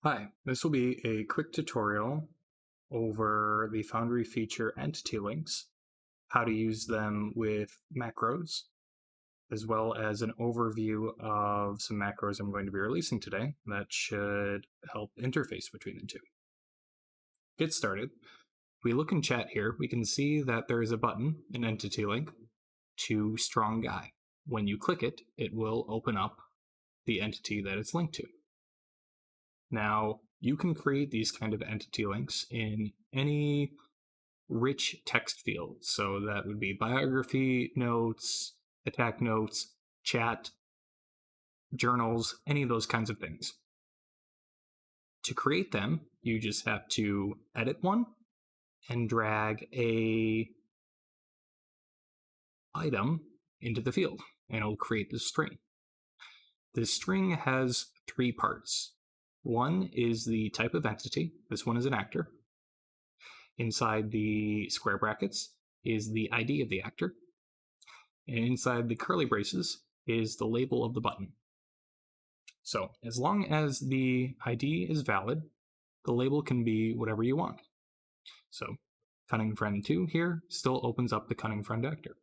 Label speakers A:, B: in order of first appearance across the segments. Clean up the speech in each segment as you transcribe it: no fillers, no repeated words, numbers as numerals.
A: Hi, this will be a quick tutorial over the Foundry feature entity links, how to use them with macros, as well as an overview of some macros I'm going to be releasing today that should help interface between the two. Get started. If we look in chat here, we can see that there is a button, an entity link, to Strong Guy. When you click it, it will open up the entity that it's linked to. Now, you can create these kind of entity links in any rich text field. So that would be biography notes, attack notes, chat, journals, any of those kinds of things. To create them, you just have to edit one and drag a item into the field, and it'll create this string. This string has three parts. One is the type of entity. This one is an actor. Inside the square brackets is the ID of the actor. And inside the curly braces is the label of the button. So as long as the ID is valid, the label can be whatever you want. So Cunning Friend 2 here still opens up the Cunning Friend actor.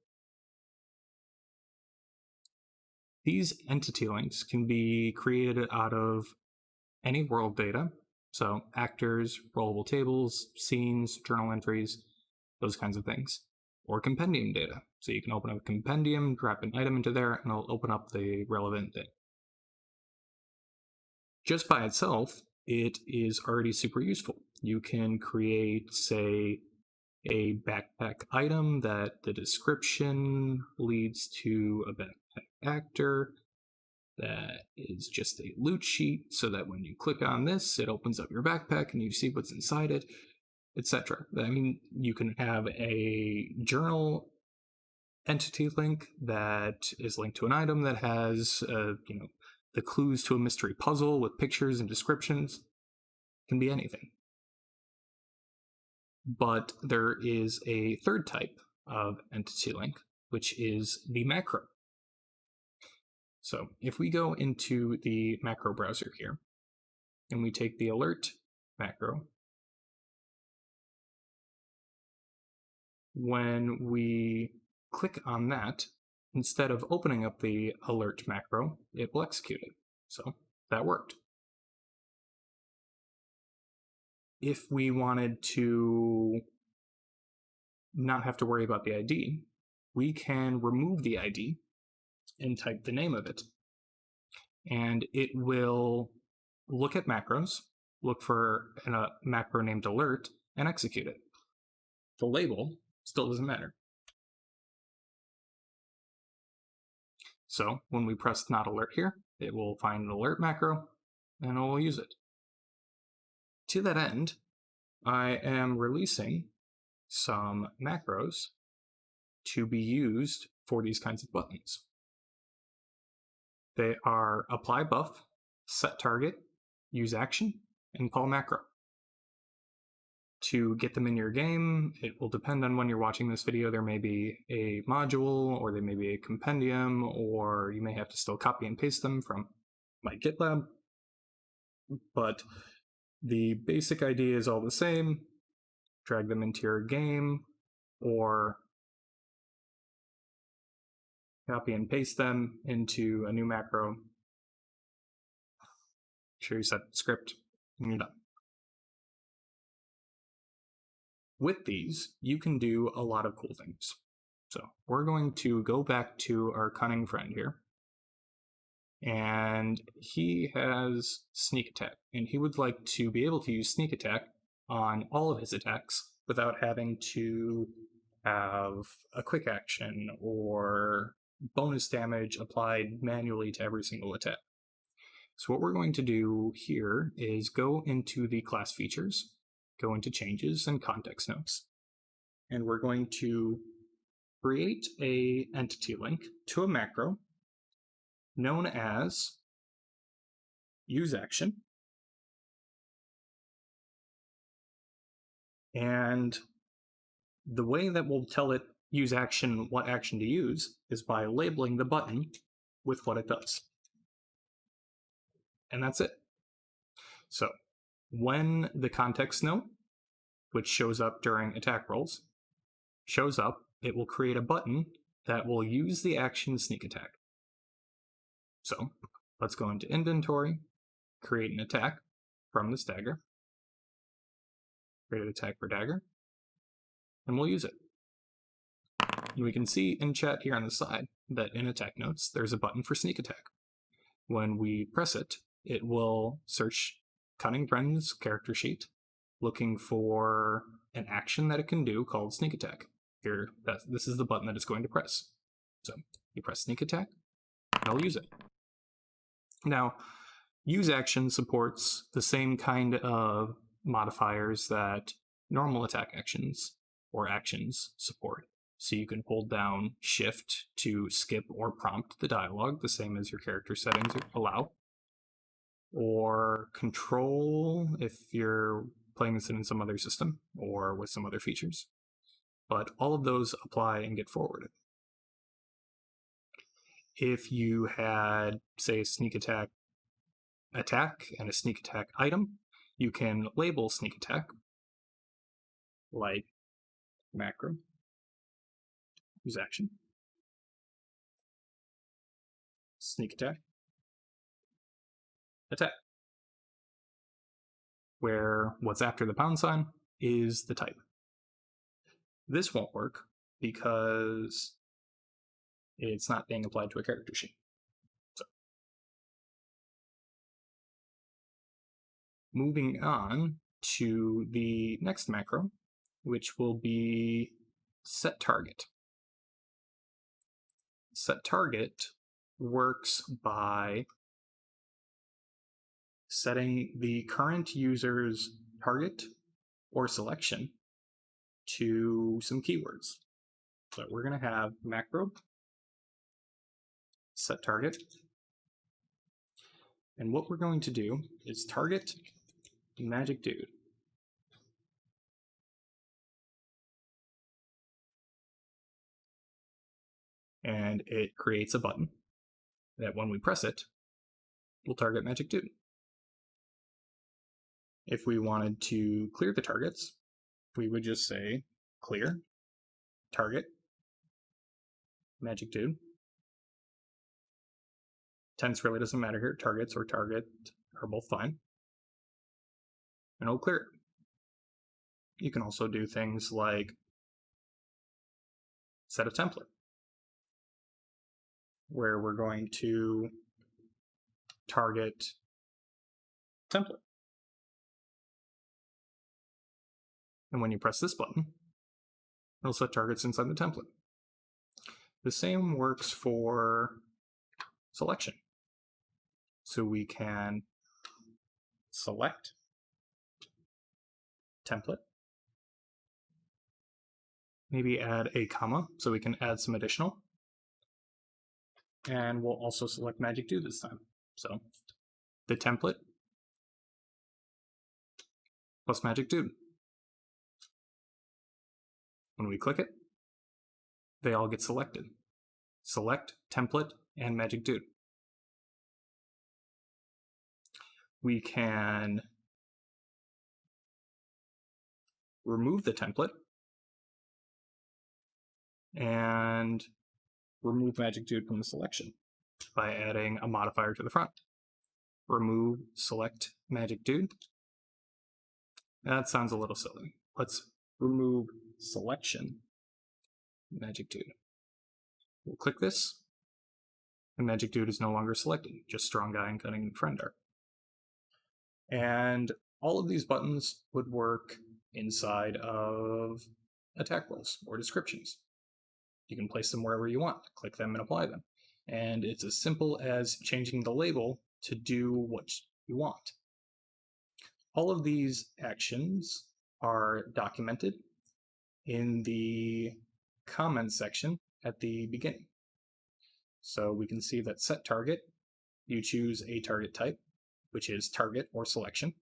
A: These entity links can be created out of any world data, so actors, rollable tables, scenes, journal entries, those kinds of things, or compendium data. So you can open up a compendium, drop an item into there, and it'll open up the relevant thing. Just by itself, it is already super useful. You can create, say, a backpack item that the description leads to a backpack actor. That is just a loot sheet, so that when you click on this, it opens up your backpack and you see what's inside it, etc. I mean, you can have a journal entity link that is linked to an item that has, the clues to a mystery puzzle with pictures and descriptions. It can be anything. But there is a third type of entity link, which is the macro. So if we go into the macro browser here, and we take the alert macro, when we click on that, instead of opening up the alert macro, it will execute it. So that worked. If we wanted to not have to worry about the ID, we can remove the ID and type the name of it. And it will look at macros, look for a macro named alert, and execute it. The label still doesn't matter. So when we press not alert here, it will find an alert macro, and it will use it. To that end, I am releasing some macros to be used for these kinds of buttons. They are applyBuff, setTarget, useAction, and callMacro. To get them in your game, it will depend on when you're watching this video. There may be a module, or there may be a compendium, or you may have to still copy and paste them from my GitLab. But the basic idea is all the same. Drag them into your game, or copy and paste them into a new macro. Make sure you set the script, and you're done. With these, you can do a lot of cool things. So we're going to go back to our cunning friend here. And he has sneak attack, and he would like to be able to use sneak attack on all of his attacks without having to have a quick action or bonus damage applied manually to every single attack. So what we're going to do here is go into the class features, go into changes and context notes, and we're going to create a entity link to a macro known as useAction. And the way that we'll tell it useAction what action to use is by labeling the button with what it does. And that's it. So When the context note, which shows up during attack rolls, shows up, it will create a button that will use the action sneak attack. So let's go into inventory, create an attack from this dagger, create an attack for dagger, and we'll use it. And we can see in chat here on the side that in attack notes, there's a button for sneak attack. When we press it, it will search Cunning Bren's character sheet, looking for an action that it can do called sneak attack. Here, this is the button that it's going to press. So you press sneak attack, and it'll use it. Now, useAction supports the same kind of modifiers that normal attack actions or actions support. So you can hold down Shift to skip or prompt the dialogue, the same as your character settings allow. Or Control if you're playing this in some other system or with some other features. But all of those apply and get forwarded. If you had, say, a sneak attack and a sneak attack item, you can label sneak attack like macro, useAction, sneak attack, attack, where what's after the pound sign is the type. This won't work because it's not being applied to a character sheet. So, moving on to the next macro, which will be setTarget. setTarget works by setting the current user's target or selection to some keywords. So we're going to have macro setTarget, and what we're going to do is target magic dude. And it creates a button that when we press it, will target magic dude. If we wanted to clear the targets, we would just say clear target magic dude. Tense really doesn't matter here. Targets or target are both fine. And it'll clear it. You can also do things like set a template, where we're going to target template. And when you press this button, it'll set targets inside the template. The same works for selection. So we can select template, maybe add a comma so we can add some additional. And we'll also select magic dude this time. So the template plus magic dude. When we click it, they all get selected. Select, template, and magic dude. We can remove the template and remove magic dude from the selection by adding a modifier to the front. Remove select magic dude. That sounds a little silly. Let's remove selection magic dude. We'll click this, and magic dude is no longer selected, just strong guy and cunning friend are. And all of these buttons would work inside of attack rolls or descriptions. You can place them wherever you want, click them and apply them. And it's as simple as changing the label to do what you want. All of these actions are documented in the comments section at the beginning. So we can see that setTarget, you choose a target type, which is target or selection,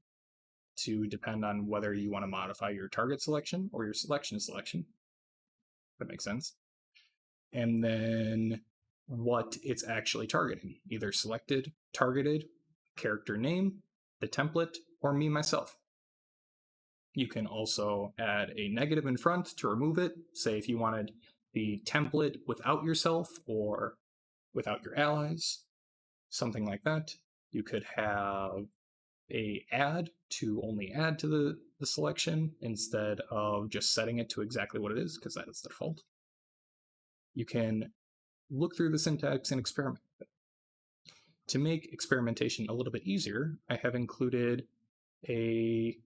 A: to depend on whether you want to modify your target selection or your selection selection. That makes sense. And then what it's actually targeting, either selected, targeted, character name, the template, or me, myself. You can also add a negative in front to remove it. Say if you wanted the template without yourself or without your allies, something like that. You could have a add to only add to the selection instead of just setting it to exactly what it is, because that is the default. You can look through the syntax and experiment with it. To make experimentation a little bit easier, I have included a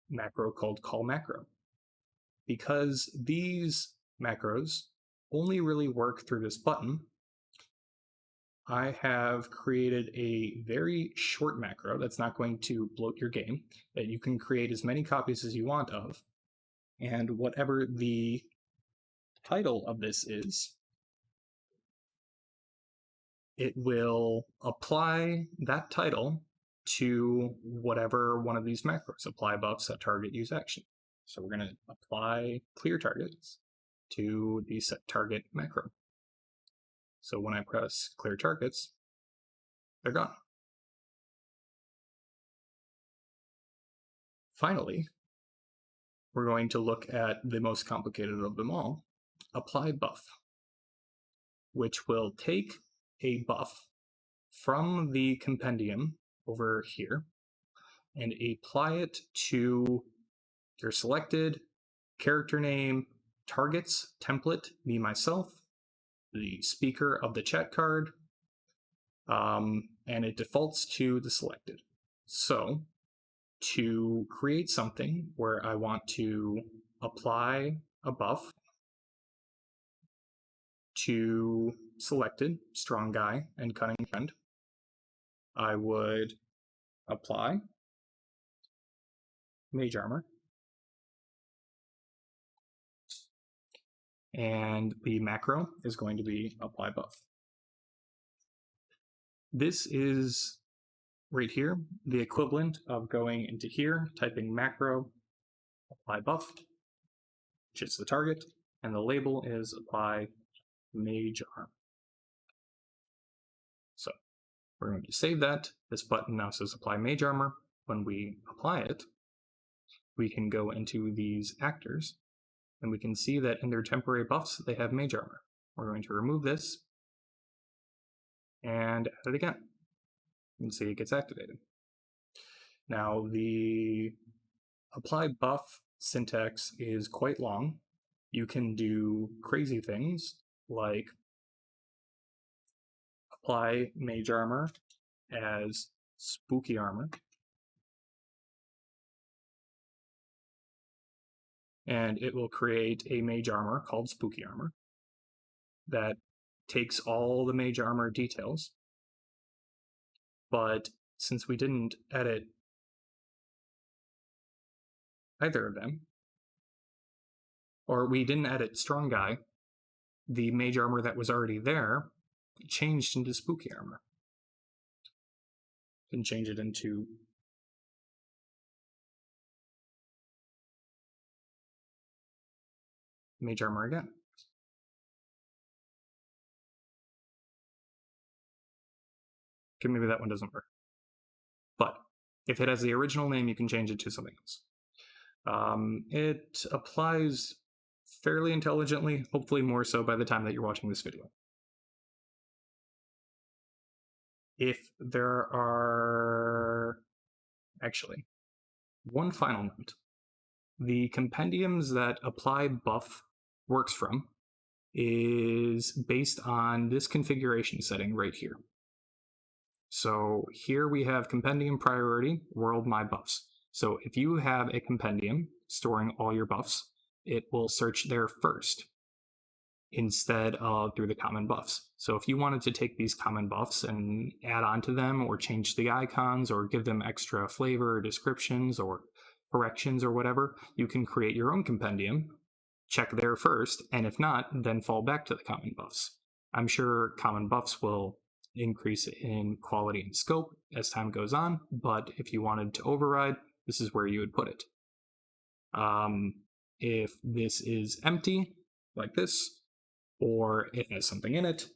A: macro called callMacro. Because these macros only really work through this button, I have created a very short macro that's not going to bloat your game, that you can create as many copies as you want of, and whatever the title of this is, it will apply that title to whatever one of these macros, applyBuff, setTarget, useAction. So we're going to apply clear targets to the setTarget macro. So when I press clear targets, they're gone. Finally, we're going to look at the most complicated of them all, applyBuff, which will take a buff from the compendium over here and apply it to your selected character name, targets, template, me, myself, the speaker of the chat card, and it defaults to the selected. So to create something where I want to apply a buff to selected, strong guy, and cunning friend, I would apply mage armor, and the macro is going to be applyBuff. This is right here the equivalent of going into here, typing macro applyBuff, which is the target, and the label is apply mage armor. So we're going to save that. This button now says apply mage armor. When we apply it, we can go into these actors, and we can see that in their temporary buffs, they have mage armor. We're going to remove this and add it again. You can see it gets activated. Now, the applyBuff syntax is quite long. You can do crazy things like apply mage armor as spooky armor, and it will create a mage armor called spooky armor that takes all the mage armor details. But since we didn't edit either of them, or we didn't edit strong guy, the mage armor that was already there changed into spooky armor. And change it into mage armor again. Okay, maybe that one doesn't work. But if it has the original name, you can change it to something else. It applies fairly intelligently, hopefully more so by the time that you're watching this video. If there are... Actually, one final note. The compendiums that applyBuff works from is based on this configuration setting right here. So here we have compendium priority, world my buffs. So if you have a compendium storing all your buffs, it will search there first instead of through the common buffs. So if you wanted to take these common buffs and add on to them or change the icons or give them extra flavor or descriptions or corrections or whatever, you can create your own compendium, check there first, and if not, then fall back to the common buffs. I'm sure common buffs will increase in quality and scope as time goes on, but if you wanted to override, this is where you would put it. If this is empty, like this, or it has something in it,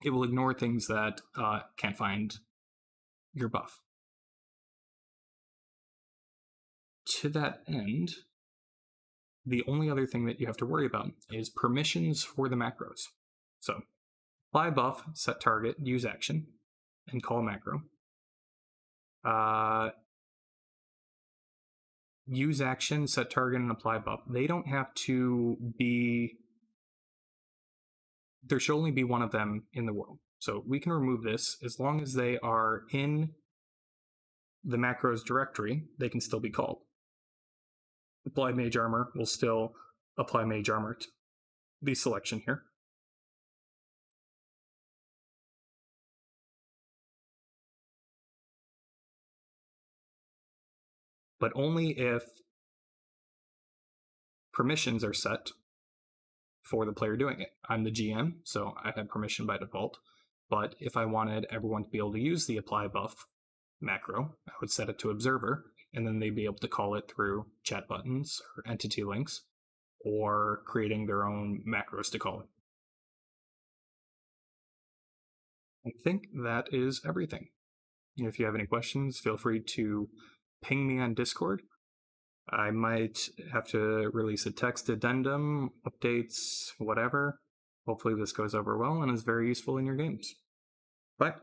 A: it will ignore things that can't find your buff. to that end, the only other thing that you have to worry about is permissions for the macros. So applyBuff, setTarget, useAction, and callMacro. useAction, setTarget, and applyBuff, they don't have to be, there should only be one of them in the world. So we can remove this as long as they are in the macros directory, they can still be called. Apply Mage Armor will still apply Mage Armor to the selection here. But only if permissions are set for the player doing it. I'm the GM, so I have permission by default. But if I wanted everyone to be able to use the applyBuff macro, I would set it to observer, and then they'd be able to call it through chat buttons or entity links, or creating their own macros to call it. I think that is everything. If you have any questions, feel free to ping me on Discord. I might have to release a text addendum, updates, whatever. Hopefully this goes over well and is very useful in your games. Bye.